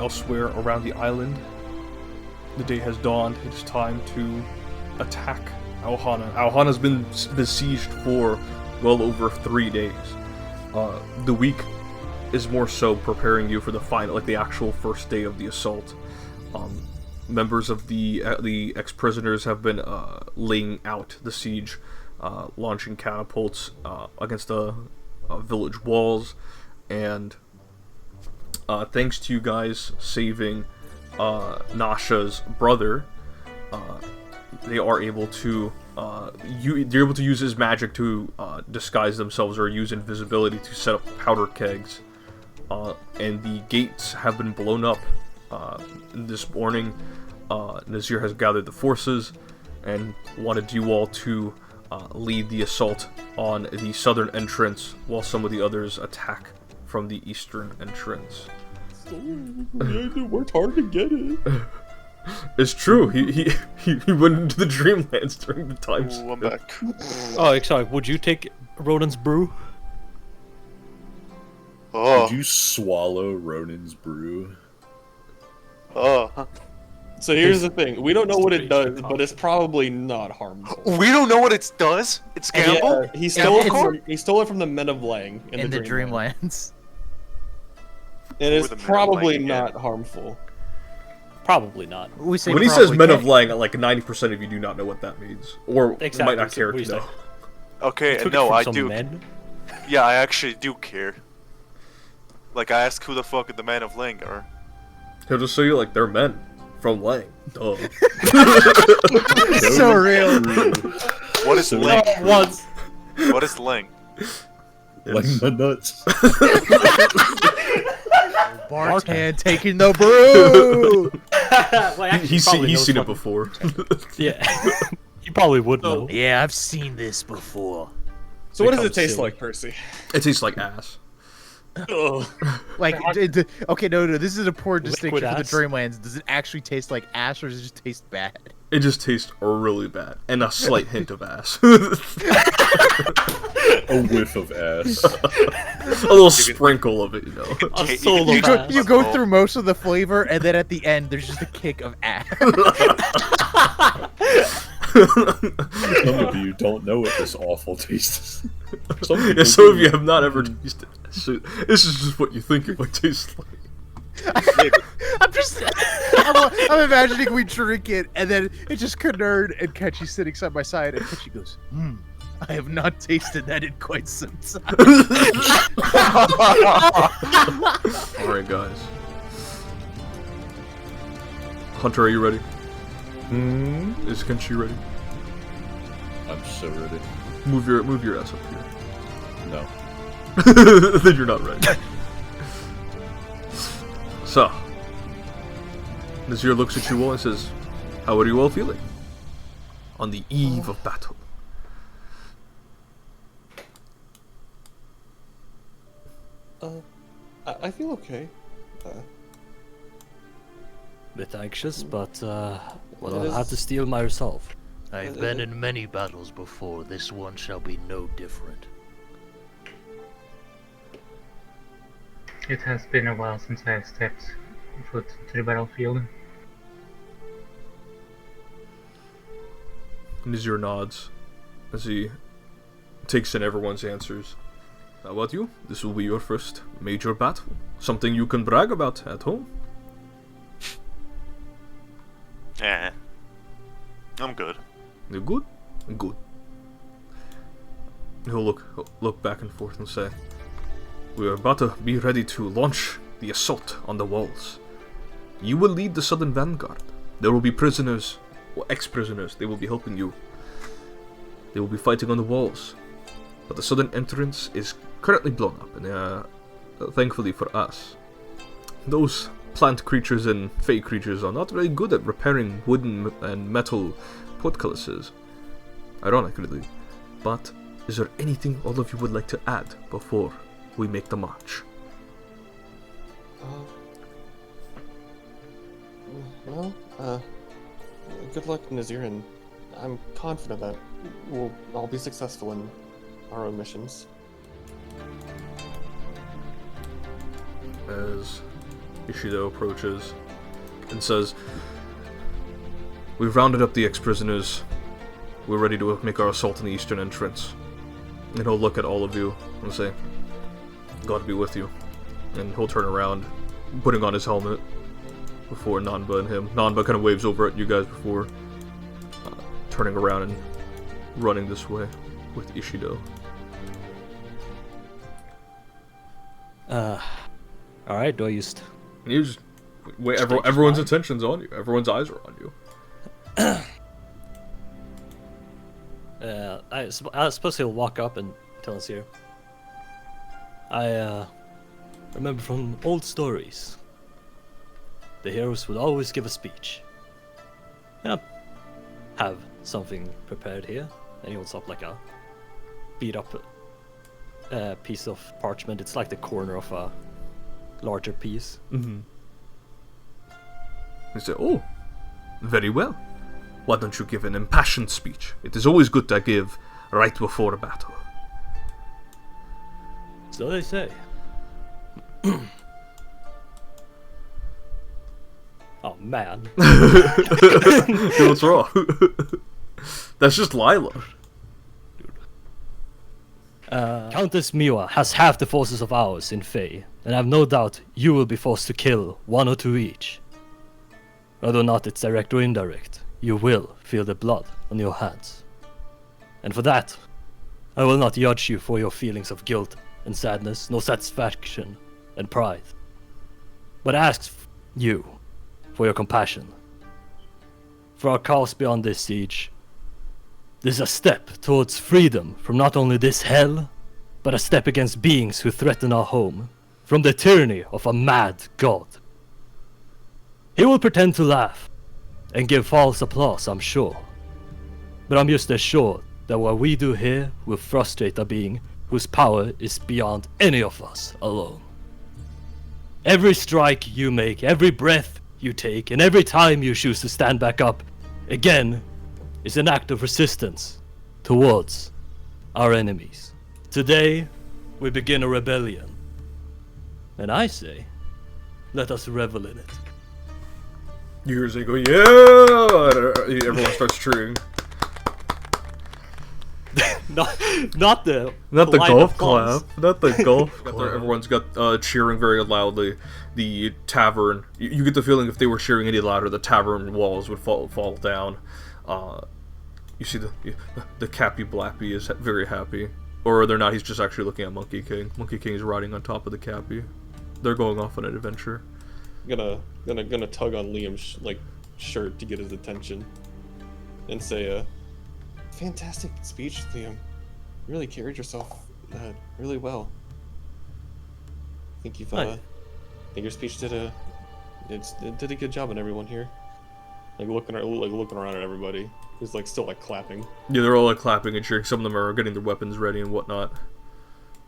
elsewhere around the island. The day has dawned. It is time to attack Aohana. Aohana's been besieged for well over 3 days. The week is more so preparing you for the actual first day of the assault. Members of the ex-prisoners have been laying out the siege, launching catapults against the village walls, and thanks to you guys saving Nasha's brother, they are able to they're able to use his magic to disguise themselves or use invisibility to set up powder kegs, and the gates have been blown up. This morning, Nazir has gathered the forces and wanted you all to lead the assault on the southern entrance while some of the others attack from the eastern entrance. It worked hard to get it. It's true. He went into the Dreamlands during the times. Ooh, I'm back. Oh, sorry. Would you take Ronan's brew? Oh. Would you swallow Ronan's brew? Oh. So here's the thing. We don't know what it does, but it's probably not harmful. We don't know what it does? It's gamble? Yeah, he stole it from the Men of Lang in the Dreamlands. It is Or the Men of probably Lang not again. harmful. Probably not. We say When he probably says Men of can't. Lang, like 90% of you do not know what that means, or Exactly, might not so care what to do you know. say? Okay, Took it no, from I some do. men? Yeah, I actually do care. Like, I asked who the fuck the Men of Lang are. He'll just show you like they're men from Lang. Duh. So real. What is Lang? Once. What is Lang? Like my nuts. Bartan taking the brew. Well, actually, He's probably seen knows it before. Yeah. He probably would know. Yeah, I've seen this before. So what does it Becomes taste silly. like, Percy? It tastes like ass. Ugh. Like, okay, no, this is an important Liquid distinction for the ass? Dreamlands. Does it actually taste like ash, or does it just taste bad? It just tastes really bad, and a slight hint of ass. A whiff of ass. A little sprinkle of it, you know. A You- solo you- pass. You go through most of the flavor, and then at the end, there's just a kick of ash. Some of you don't know what this awful taste is. Some Yeah, people some of do. you have not ever tasted it. So this is just what you think it might taste like. I'm imagining we drink it, and then it's just Canard and Ketchy sitting side by side, and Ketchy goes, I have not tasted that in quite some time. Alright, guys. Hunter, are you ready? Is Kenshi ready? I'm so ready. Move your ass up here. No. Then you're not ready. So, Nazir looks at you all and says, "How are you all feeling on the eve of battle?" I feel okay. Bit anxious, but well, It I'll have to is- steal my resolve. I've been in many battles before. This one shall be no different. It has been a while since I have stepped foot to the battlefield. Nazir nods as he takes in everyone's answers. How about you? This will be your first major battle. Something you can brag about at home. Yeah. I'm good. You're good? Good. He'll look back and forth and say, "We are about to be ready to launch the assault on the walls. You will lead the southern vanguard. There will be prisoners, or ex-prisoners. They will be helping you. They will be fighting on the walls. But the southern entrance is currently blown up, and thankfully for us, those plant creatures and fey creatures are not very good at repairing wooden and metal portcullises, ironically. But is there anything all of you would like to add before we make the march?" Well, good luck, Nazir, and I'm confident that we'll all be successful in our own missions. As Ishido approaches and says, "We've rounded up the ex-prisoners. We're ready to make our assault on the eastern entrance." And he'll look at all of you and say, "God be with you." And he'll turn around, putting on his helmet before Nanba and him. Nanba kind of waves over at you guys before turning around and running this way with Ishido. Alright, do I just... You just wait, everyone's attention's on you. Everyone's eyes are on you. I suppose he'll walk up and tell us here. I remember from old stories, the heroes would always give a speech. And I have something prepared here. And he holds up like a beat up piece of parchment. It's like the corner of a larger piece. Mm-hmm. He said, "Oh, very well. Why don't you give an impassioned speech? It is always good to give right before a battle." So they say. Oh man. What's wrong? That's just Lila. Countess Miwa has half the forces of ours in Fae, and I have no doubt you will be forced to kill 1 or 2 each. Whether or not it's direct or indirect, you will feel the blood on your hands. And for that, I will not judge you for your feelings of guilt and sadness, nor satisfaction and pride, but ask you for your compassion. For our cause beyond this siege, this is a step towards freedom from not only this hell, but a step against beings who threaten our home, from the tyranny of a mad god. He will pretend to laugh and give false applause, I'm sure, but I'm just assured that what we do here will frustrate a being whose power is beyond any of us alone. Every strike you make, every breath you take, and every time you choose to stand back up again is an act of resistance towards our enemies. Today, we begin a rebellion. And I say, let us revel in it. You hear Zay go, "Yeah!" Everyone starts cheering. not the Not the light golf applause. clap. Not the golf clap. Everyone's got cheering very loudly. The tavern. You get the feeling if they were cheering any louder, the tavern walls would fall down. You see the Cappy Blappy is very happy, or they're not. He's just actually looking at Monkey King. Monkey King is riding on top of the Cappy. They're going off on an adventure. Gonna tug on Liam's shirt to get his attention, and say, "Fantastic speech, Liam. You really carried yourself really well. I think you've I think your speech did a good job on everyone here. Looking around at everybody who's still clapping. Yeah, they're all clapping and cheering. Some of them are getting their weapons ready and whatnot.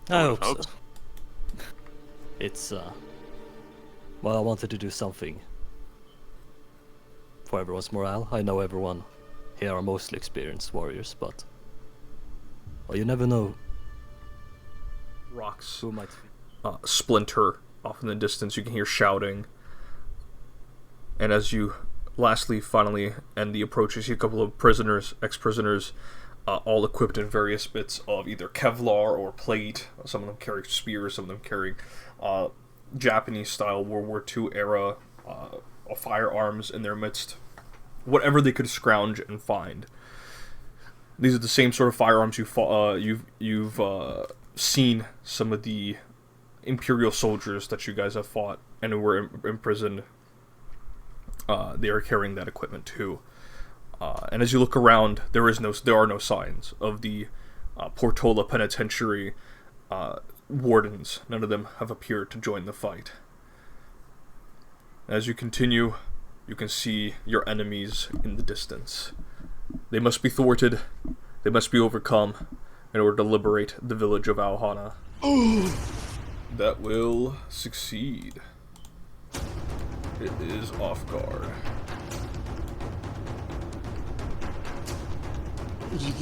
I hope so. It's well, I wanted to do something for everyone's morale. I know everyone here are mostly experienced warriors, but well, you never know Rocks who might splinter off in the distance. You can hear shouting. And as you lastly finally end the approach, you see a couple of prisoners, ex-prisoners, all equipped in various bits of either Kevlar or plate. Some of them carry spears, some of them carry Japanese-style World War II era firearms in their midst. Whatever they could scrounge and find. These are the same sort of firearms you've seen some of the Imperial soldiers that you guys have fought and who were imprisoned. They are carrying that equipment too. And as you look around, there are no signs of the Portola Penitentiary wardens. None of them have appeared to join the fight. As you continue, you can see your enemies in the distance. They must be thwarted. They must be overcome in order to liberate the village of Aohana. That will succeed. It is off guard. You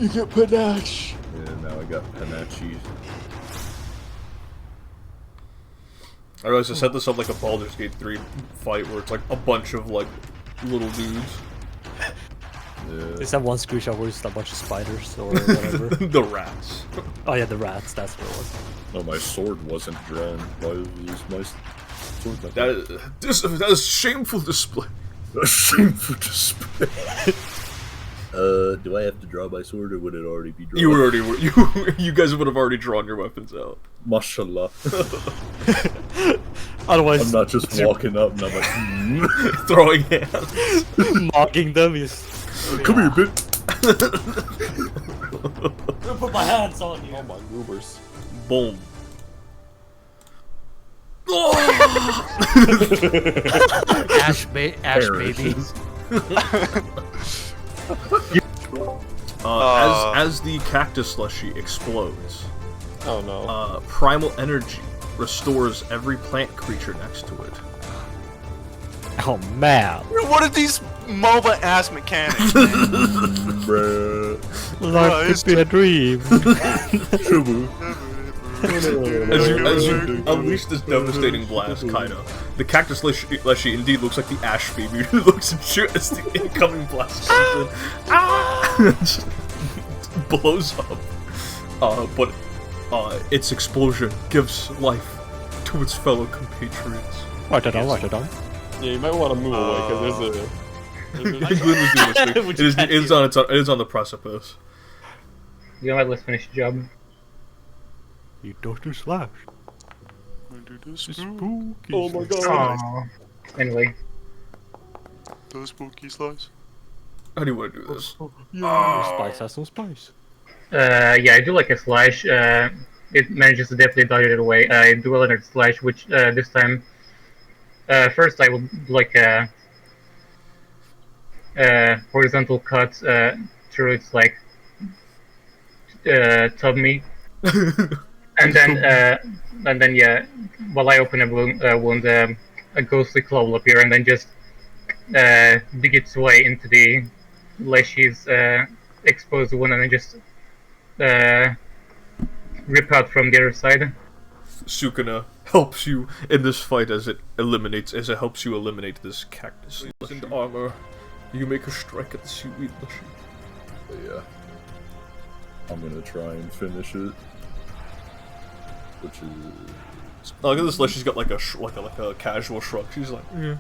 get panache. Yeah, now I got Panache. I realized I set this up like a Baldur's Gate 3 fight where it's like a bunch of like little dudes. Yeah. Is that one screenshot where it's a bunch of spiders or whatever? The rats. Oh yeah, the rats. That's what it was. No, my sword wasn't drawn. Why use my sword? That is shameful display. A shameful display. Do I have to draw my sword, or would it already be drawn? You guys would have already drawn your weapons out. Mashallah. Otherwise, I'm not just walking up and I'm like, Throwing hands. mocking them. come here, bitch. I'm gonna put my hands on you. Oh my goobers. Boom. Ash baby. As the cactus slushy explodes, Oh no. primal energy restores every plant creature next to it. Oh man. What are these MOBA ass mechanics? Bruh. Life could be a dream. Shubu. As you unleash this devastating blast, kinda, the cactus leshy indeed looks like the ash baby who looks and shoots as the incoming blast comes in. Just blows up. But its explosion gives life to its fellow compatriots. Write it down, write it down. Yeah, you might want to move away because there's a. Glyn was doing this thing. It is on the precipice. You know what? Let's finish the job. You Dr. Slash. Oh my god. Aww. Anyway, Those spooky slides. How do you want to do this? Spice has some spice. yeah, I do like a slash. It manages to definitely dodge it away. I do another slash, which this time, first I will do like a horizontal cut through its like tummy. And then yeah, while I open a wound, a ghostly claw will appear and then just dig its way into the Leshy's exposed wound and then just rip out from the other side. Sukuna helps you in this fight as it helps you eliminate this cactus. In armor, you make a strike at the seaweed leshy. Yeah. I'm gonna try and finish it. Which is... Oh, look at this leshy's got like a casual shrug. She's like, yeah.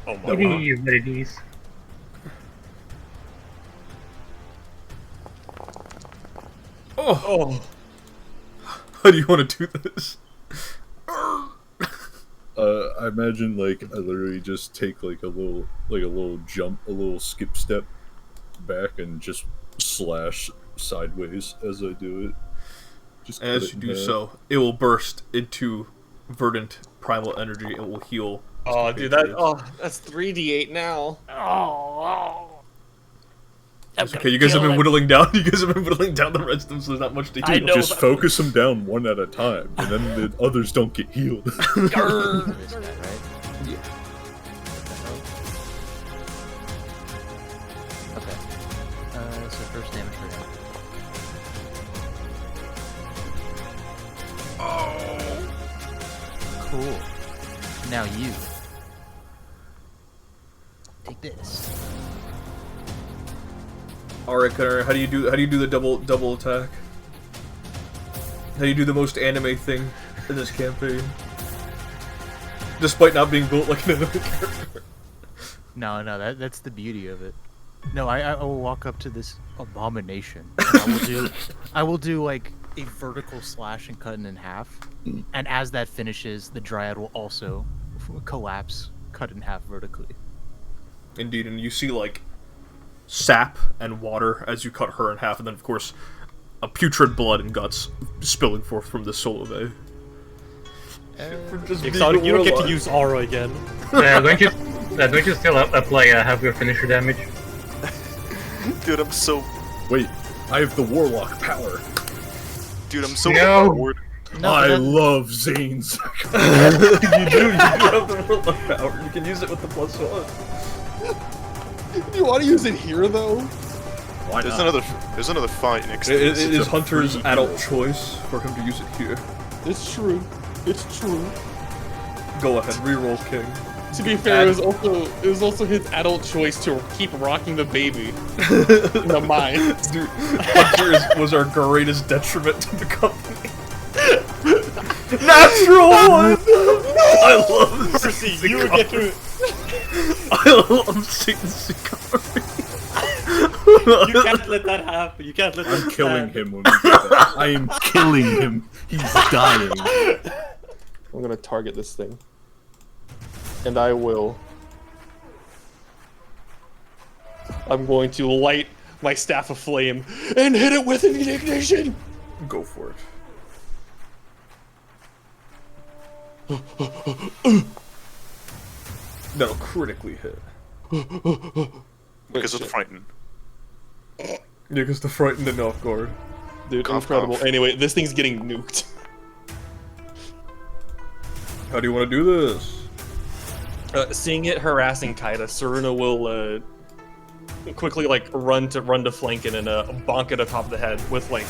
Oh my It is what it is. Oh. How do you want to do this? I imagine like I literally just take like a little jump, a little skip step back and just slash sideways as I do it. Just As you do so, it will burst into verdant primal energy. It will heal. Oh, dude, that's 3d8 now. It's okay, you guys have been whittling down. You guys have been whittling down the rest of them, so there's not much to heal. Just focus them down one at a time, and then the others don't get healed. This guy, right? Yeah. Okay. So first damage for him. Oh. Cool. Now you. Take this. All right, Connor. How do you do the double attack? How do you do the most anime thing in this campaign? Despite not being built like an anime character. No, that's the beauty of it. No, I will walk up to this abomination. And I will do like a vertical slash and cut it in half. And as that finishes, the dryad will also collapse, cut in half vertically. Indeed, and you see like sap and water as you cut her in half, and then of course a putrid blood and guts spilling forth from the solo bay. Exotic, you don't get to use aura again. Don't you still apply half your finisher damage? Dude, I'm so. Wait, I have the warlock power. Dude, I'm so No. bored. No, I that- love Zane's. You do have the warlock power. You can use it with the +1. Do you want to use it here though? Why There's not? another fight next. It to this. is a Hunter's free adult heal. choice for him to use it here. It's true. It's true. Go ahead, reroll king. To be fair, it was also his adult choice to keep rocking the baby in the mine. Dude, Hunter was our greatest detriment to the company. Natural one! I love this. You get to. I love seeing Sakari. You can't let that happen. You can't let that I'm killing him when we get that. I am killing him. He's dying. I'm gonna target this thing. And I will. I'm going to light my staff of flame and hit it with an ignition! Go for it. That'll critically hit. Because of the frightened. Yeah, because the frightened and off guard. Dude, Cough, incredible. cough. Anyway, this thing's getting nuked. How do you want to do this? Seeing it harassing Kaida, Saruna will quickly run to flank it and bonk it atop the head with a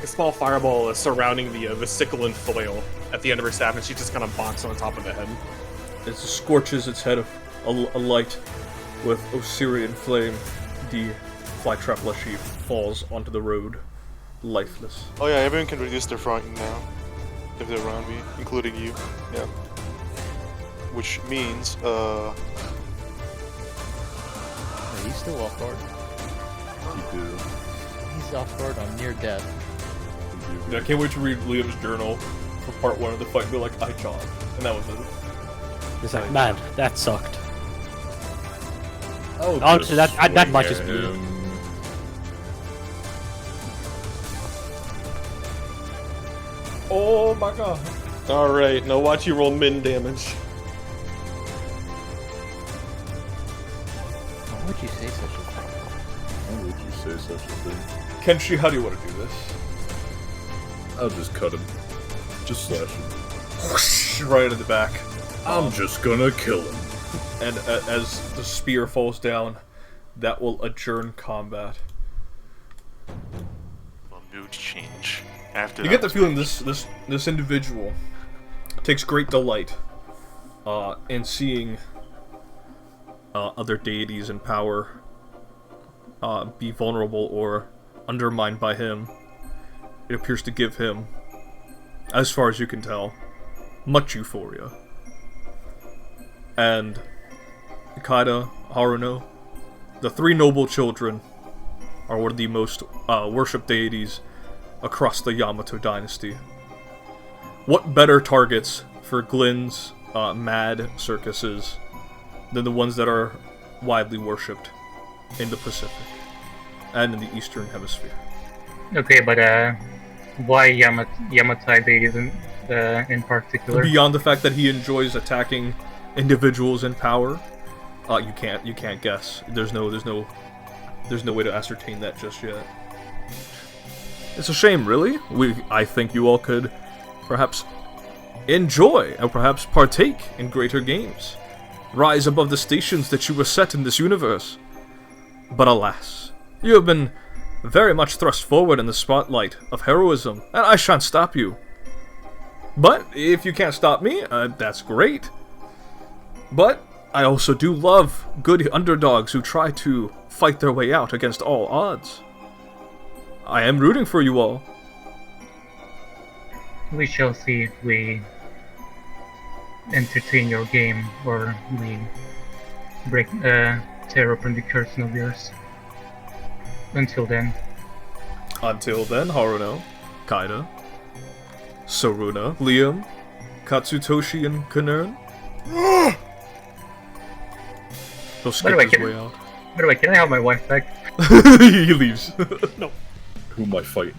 small fireball surrounding the sickle and flail at the end of her staff, and she just kind of bonks on top of the head. It scorches its head alight with Osirian flame. The flytrap Leshy falls onto the road, lifeless. Oh yeah, everyone can reduce their frightened now. If they're around me, including you. Yeah. Which means, He's still off guard. You do. He's off guard on near death. Yeah, I can't wait to read Liam's journal for part 1 of the fight and be like, I John. And that was it. It's like, man, that sucked. Oh, Honestly, that might just be it. him. Oh my god. Alright, now watch you roll min damage. Why would you say such a thing? Why would you say such a thing? Kenshi, how do you want to do this? I'll just cut him. Just slash him. Whoosh, right in the back. I'm just gonna kill him. And as the spear falls down, that will adjourn combat. well, mood change. After You that get the feeling this individual takes great delight in seeing other deities in power be vulnerable or undermined by him. It appears to give him, as far as you can tell, much euphoria. And Kaida, Haruno, the 3 noble children are one of the most worshipped deities across the Yamato dynasty. What better targets for Glynn's mad circuses than the ones that are widely worshipped in the Pacific and in the Eastern Hemisphere? Okay, but why Yamatai deities in particular? Beyond the fact that he enjoys attacking individuals in power, you can't guess. There's no way to ascertain that just yet. It's a shame, really. I think you all could perhaps enjoy or perhaps partake in greater games. Rise above the stations that you were set in this universe. But alas, you have been very much thrust forward in the spotlight of heroism, and I shan't stop you. But if you can't stop me, that's great. But I also do love good underdogs who try to fight their way out against all odds. I am rooting for you all. We shall see if we entertain your game or we tear open the curtain of yours. Until then. Until then, Haruno, Kaida, Saruna, Liam, Katsutoshi, and Kanern. He'll skip his way out. By the way, can I have my wife back? He leaves. No. Who am I fighting?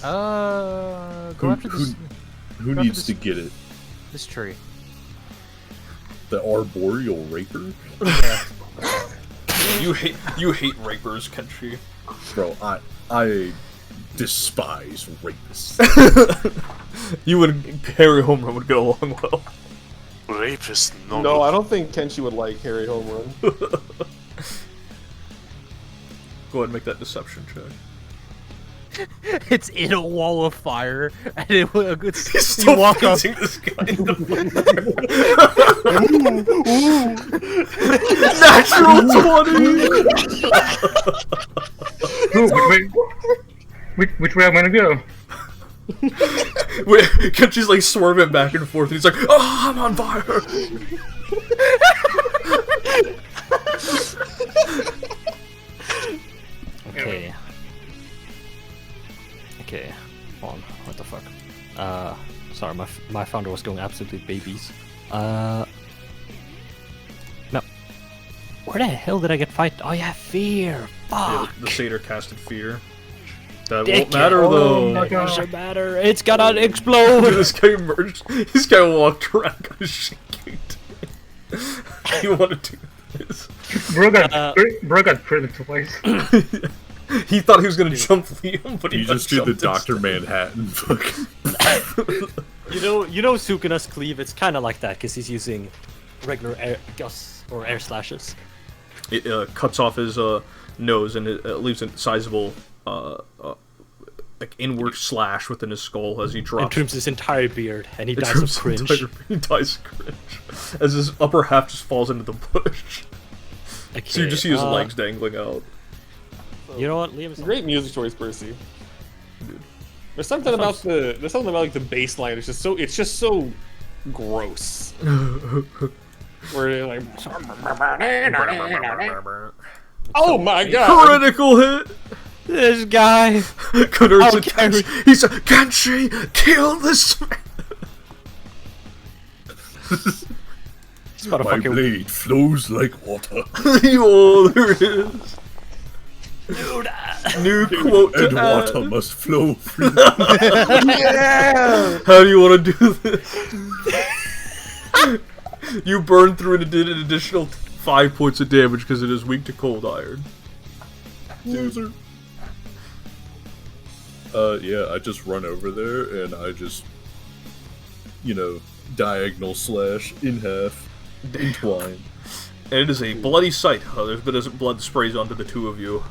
Go after this. Who Go needs after to get it? This tree. The arboreal raper? Yeah. You hate rapers, Kenshi. Bro, I despise rapists. You and Harry Homer would get along well. rapist. No, No, I don't think Kenshi would like Harry Home Run. Go ahead and make that deception check. It's in a wall of fire, and it's He's still you walk up. fighting this guy in the Natural 20! Which way am I gonna go? Wait, Kenji's like swerving back and forth, and he's like, "Oh, I'm on fire!" Okay. Okay. Hold on. What the fuck? Sorry, my founder was going absolutely babies. No. Where the hell did I get fight? Oh yeah, fear. Yeah, Fuck. the satyr casted fear. That Dick won't matter it. though. It doesn't matter. It's gonna explode. This guy emerged. This guy walked around, got his shit kicked. You want to do this? Bro got critted twice. He thought he was gonna jump Liam, but he You just do the jumped Dr. instead. Manhattan fucking. You know Sukuna's cleave. It's kind of like that because he's using regular air gusts or air slashes. It cuts off his nose and it leaves a sizable like inward slash within his skull as he And drops. trims his entire beard, and he It dies trims of his cringe. He dies of cringe as his upper half just falls into the bush. Okay, So you just see his legs dangling out. You know what, Liam? Great music choice, Percy. There's something about like the bass line. It's just so gross. Where they're like, oh my god! Critical hit. This guy. Converts Oh, it. He said, "Can't kill this man?" This My motherfucker. blade flows like water, Oh, there it is. New quote to and add. water must flow free. How do you want to do this? You burn through and did an additional 5 points of damage because it is weak to cold iron. Loser. Yeah, I just run over there and I just, diagonal slash in half, entwine. And it is a bloody sight. There's been as blood sprays onto the two of you.